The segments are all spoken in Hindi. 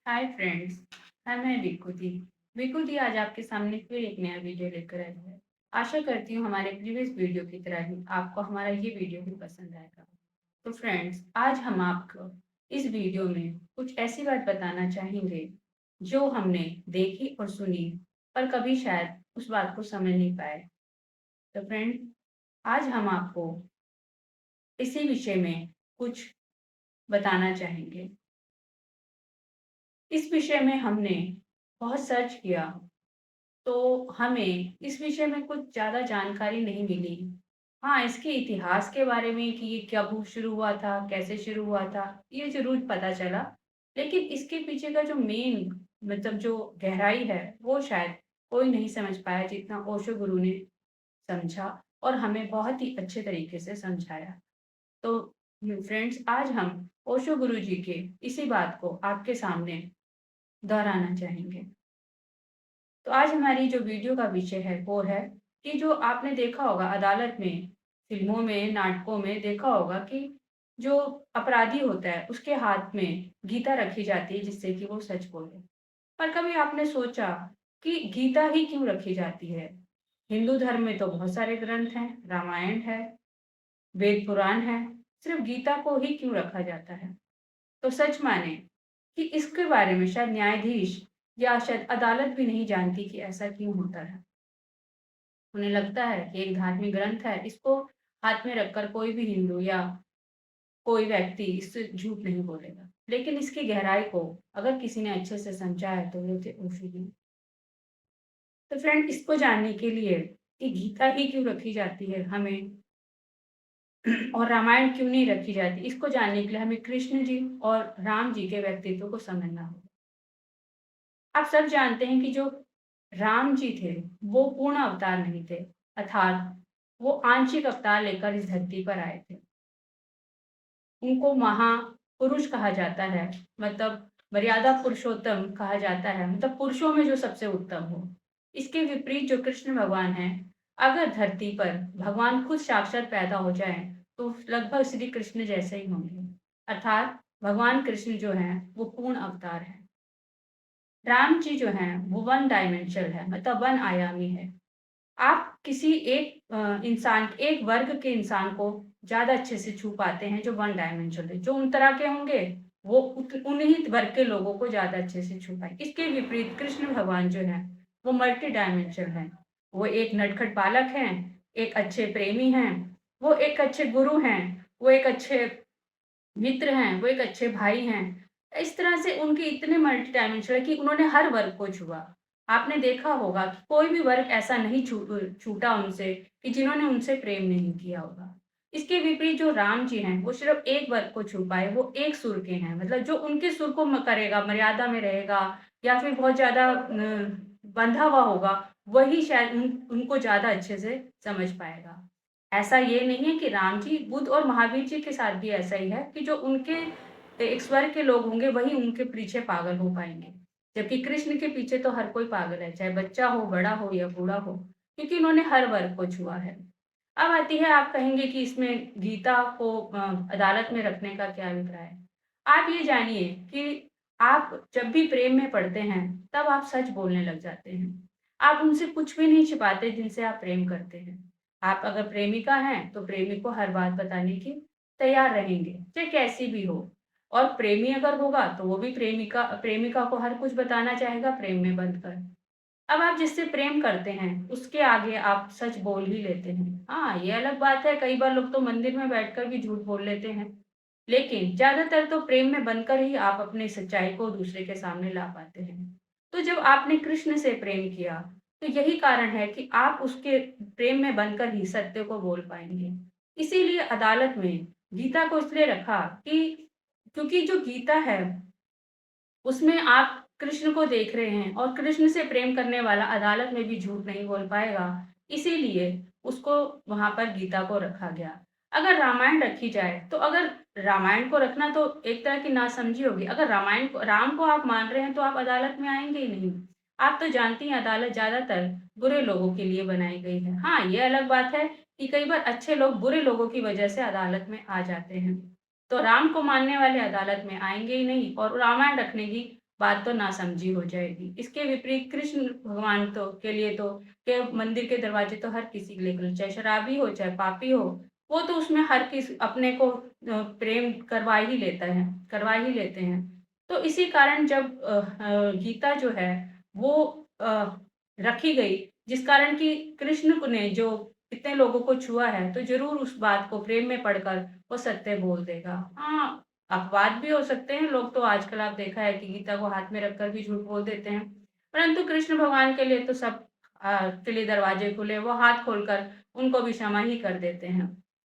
Hi friends. मैं बिल्कुल दी आज आपके सामने फिर एक नया वीडियो लेकर आई है। आशा करती हूँ हमारे प्रीवियस वीडियो की तरह ही आपको हमारा ये वीडियो भी पसंद आएगा। तो फ्रेंड्स, आज हम आपको इस वीडियो में कुछ ऐसी बात बताना चाहेंगे जो हमने देखी और सुनी, पर कभी शायद उस बात को समझ नहीं पाए। तो फ्रेंड, आज हम आपको इसी विषय में कुछ बताना चाहेंगे। इस विषय में हमने बहुत सर्च किया, तो हमें इस विषय में कुछ ज़्यादा जानकारी नहीं मिली। हाँ, इसके इतिहास के बारे में कि ये कब शुरू हुआ था, कैसे शुरू हुआ था, ये ज़रूर पता चला। लेकिन इसके पीछे का जो मेन मतलब जो गहराई है, वो शायद कोई नहीं समझ पाया जितना ओशो गुरु ने समझा और हमें बहुत ही अच्छे तरीके से समझाया। तो फ्रेंड्स, आज हम ओशो गुरु जी के इसी बात को आपके सामने दोहराना चाहेंगे। तो आज हमारी जो वीडियो का विषय है वो है कि जो आपने देखा होगा अदालत में, फिल्मों में, नाटकों में देखा होगा कि जो अपराधी होता है उसके हाथ में गीता रखी जाती है जिससे कि वो सच बोले। पर कभी आपने सोचा कि गीता ही क्यों रखी जाती है? हिंदू धर्म में तो बहुत सारे ग्रंथ हैं, रामायण है, वेद पुराण है, सिर्फ गीता को ही क्यों रखा जाता है? तो सच माने कि इसके बारे में शायद न्यायाधीश या शायद अदालत भी नहीं जानती कि ऐसा क्यों होता है। उन्हें लगता है कि एक धार्मिक ग्रंथ है, इसको हाथ में रखकर कोई भी हिंदू या कोई व्यक्ति इससे झूठ नहीं बोलेगा। लेकिन इसकी गहराई को अगर किसी ने अच्छे से समझा है तो वो थे ओशो जी। तो फ्रेंड, इसको जानने के लिए कि गीता ही क्यों रखी जाती है हमें और रामायण क्यों नहीं रखी जाती, इसको जानने के लिए हमें कृष्ण जी और राम जी के व्यक्तित्व को समझना होगा। आप सब जानते हैं कि जो राम जी थे, वो पूर्ण अवतार नहीं थे, अर्थात वो आंशिक अवतार लेकर इस धरती पर आए थे। उनको महापुरुष कहा जाता है, मतलब मर्यादा पुरुषोत्तम कहा जाता है, मतलब पुरुषों में जो सबसे उत्तम हो। इसके विपरीत जो कृष्ण भगवान हैं, अगर धरती पर भगवान खुद साक्षात पैदा हो जाएँ, तो लगभग श्री कृष्ण जैसे ही होंगे। अर्थात भगवान कृष्ण जो हैं, वो पूर्ण अवतार हैं। राम जी जो हैं, वो वन डायमेंशनल है, मतलब वन आयामी है। आप किसी एक इंसान एक वर्ग के इंसान को ज़्यादा अच्छे से छू पाते हैं जो वन डायमेंशनल है। जो उन तरह के होंगे, वो उन्हीं वर्ग के लोगों को ज़्यादा अच्छे से छू पाएँगे। इसके विपरीत कृष्ण भगवान जो हैं, वो मल्टी डायमेंशनल हैं। वो एक नटखट बालक हैं, एक अच्छे प्रेमी हैं, वो एक अच्छे गुरु हैं, वो एक अच्छे मित्र हैं, वो एक अच्छे भाई हैं। इस तरह से उनके इतने मल्टी डायमेंशनल है कि उन्होंने हर वर्ग को छुआ। आपने देखा होगा कि कोई भी वर्ग ऐसा नहीं छूटा उनसे कि जिन्होंने उनसे प्रेम नहीं किया होगा। इसके विपरीत जो राम जी हैं, वो सिर्फ़ एक वर्ग को छू पाए, वो एक सुर के हैं। मतलब जो उनके सुर को करेगा, मर्यादा में रहेगा या फिर बहुत ज़्यादा बंधा हुआ होगा, वही शायद उनको ज़्यादा अच्छे से समझ पाएगा। ऐसा ये नहीं है कि राम जी, बुद्ध और महावीर जी के साथ भी ऐसा ही है कि जो उनके एक स्वर्ग के लोग होंगे वही उनके पीछे पागल हो पाएँगे। जबकि कृष्ण के पीछे तो हर कोई पागल है, चाहे बच्चा हो, बड़ा हो या बूढ़ा हो, क्योंकि उन्होंने हर वर्ग को छुआ है। अब आती है, आप कहेंगे कि इसमें गीता को अदालत में रखने का क्या अभिप्राय है? आप ये जानिए कि आप जब भी प्रेम में पड़ते हैं, तब आप सच बोलने लग जाते हैं। आप उनसे कुछ भी नहीं छिपाते जिनसे आप प्रेम करते हैं। आप अगर प्रेमिका हैं, तो प्रेमी को हर बात बताने की तैयार रहेंगे, चाहे कैसी भी हो। और प्रेमी अगर होगा, तो वो भी प्रेमिका प्रेमिका को हर कुछ बताना चाहेगा प्रेम में बंद कर। अब आप जिससे प्रेम करते हैं, उसके आगे आप सच बोल ही लेते हैं। हाँ, ये अलग बात है, कई बार लोग तो मंदिर में बैठकर भी झूठ बोल लेते हैं। लेकिन ज़्यादातर तो प्रेम में बनकर ही आप अपनी सच्चाई को दूसरे के सामने ला पाते हैं। तो जब आपने कृष्ण से प्रेम किया, तो यही कारण है कि आप उसके प्रेम में बनकर ही सत्य को बोल पाएँगे। इसीलिए अदालत में गीता को इसलिए रखा कि क्योंकि जो गीता है, उसमें आप कृष्ण को देख रहे हैं और कृष्ण से प्रेम करने वाला अदालत में भी झूठ नहीं बोल पाएगा, इसीलिए उसको वहाँ पर गीता को रखा गया। अगर रामायण रखी जाए, तो अगर रामायण को रखना तो एक तरह की नासमझी होगी। अगर रामायण को राम को आप मान रहे हैं, तो आप अदालत में आएँगे ही नहीं। आप तो जानती हैं अदालत ज़्यादातर बुरे लोगों के लिए बनाई गई है। हाँ, ये अलग बात है कि कई बार अच्छे लोग बुरे लोगों की वजह से अदालत में आ जाते हैं। तो राम को मानने वाले अदालत में आएँगे ही नहीं और रामायण रखने की बात तो नासमझी हो जाएगी। इसके विपरीत कृष्ण भगवान तो के लिए तो के मंदिर के दरवाजे तो हर किसी के लिए खुले, चाहे शराबी हो, चाहे पापी हो, वो तो उसमें हर किसी अपने को प्रेम करवा ही लेते हैं। तो इसी कारण जब गीता जो है वो अ, रखी गई, जिस कारण कि कृष्ण को ने जो इतने लोगों को छुआ है, तो ज़रूर उस बात को प्रेम में पढ़कर वो सत्य बोल देगा। हाँ, अपवाद भी हो सकते हैं, लोग तो आजकल आप देखा है कि गीता को हाथ में रखकर भी झूठ बोल देते हैं। परंतु कृष्ण भगवान के लिए तो सब के लिए दरवाजे खुले, वो हाथ खोलकर उनको भी क्षमा ही कर देते हैं।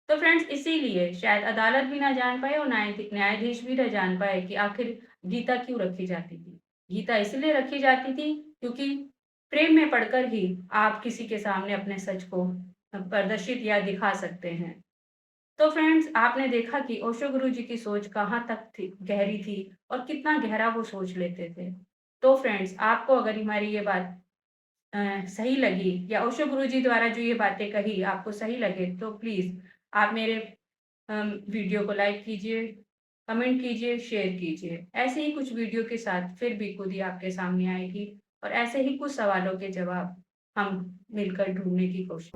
तो फ्रेंड्स इसीलिए शायद अदालत भी ना जान पाए और न्यायाधीश भी ना जान पाए कि आखिर गीता क्यों रखी जाती थी। गीता इसलिए रखी जाती थी क्योंकि प्रेम में पढ़कर ही आप किसी के सामने अपने सच को प्रदर्शित या दिखा सकते हैं। तो फ्रेंड्स आपने देखा कि ओशो गुरु जी की सोच कहाँ तक थी गहरी थी और कितना गहरा वो सोच लेते थे। तो फ्रेंड्स आपको अगर हमारी ये बात सही लगी या ओशो गुरु जी द्वारा जो ये बातें कही आपको सही लगे तो प्लीज़ आप मेरे वीडियो को लाइक कीजिए, कमेंट कीजिए, शेयर कीजिए। ऐसे ही कुछ वीडियो के साथ फिर भी खुद ही आपके सामने आएगी और ऐसे ही कुछ सवालों के जवाब हम मिलकर ढूँढने की कोशिश